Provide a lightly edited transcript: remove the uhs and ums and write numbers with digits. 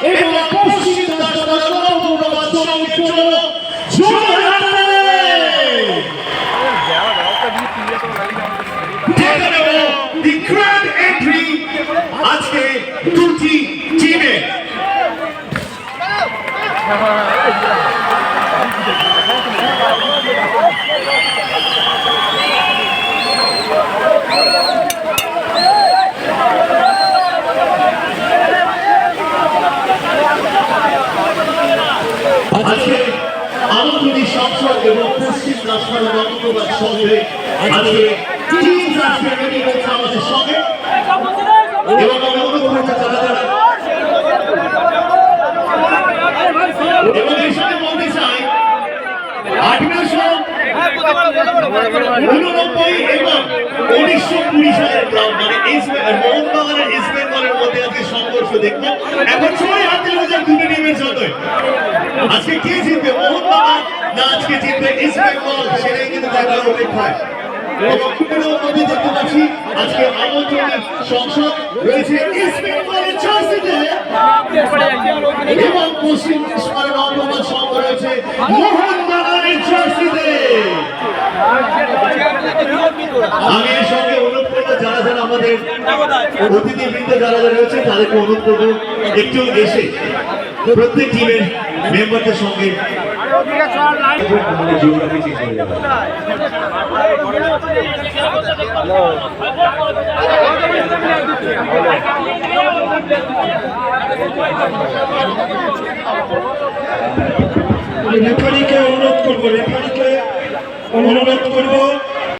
এবং পশ্চিম দাসপাড়া নবপ্রভাত সঙ্গীত জন্য জোরহাটে দেখে নেব দি গ্র্যান্ড এন্ট্রি আজকে দুটি টিমে। আজকে আন্তর্জাতিক সংসদ এবং পশ্চিম দাসপাড়া নবপ্রভাত সঙ্গে আজকে টিম আসবে রেডি হচ্ছে আমাদের সঙ্গে এবং আমি অনুরোধ করতে যারা এবং এই সঙ্গে বলতে চাই 1899 এবং 1920 সালের ক্লাব মানে মোহনবাগানের ইস্ট বেঙ্গলের মধ্যে আজকে সংঘর্ষ দেখবো। এখন সবাই হাত তুলে যান দুটো টিমের জন্যই। আজকে কে জিতবে, মোহনবাগান না আজকে জিতবে ইস্ট বেঙ্গল, সেটাই কিন্তু দেখার অপেক্ষায়। এবং নদী দেখতে পাচ্ছি আজকে আমন্ত্রণী সংসদ রয়েছে ইস্ট বেঙ্গলের জার্সিতে এবং পশ্চিম দাসপাড়া নবপ্রভাত সংঘ রয়েছে মোহনবাগানের জার্সিতে। আমি এর সঙ্গে অনুরোধ করবো যারা যারা আমাদের অতিথিবৃন্দ যারা যারা রয়েছে তাদেরকে অনুরোধ করবো একটু এসে প্রত্যেক টিমের মেম্বারদের সঙ্গে রেফারিকে অনুরোধ করবো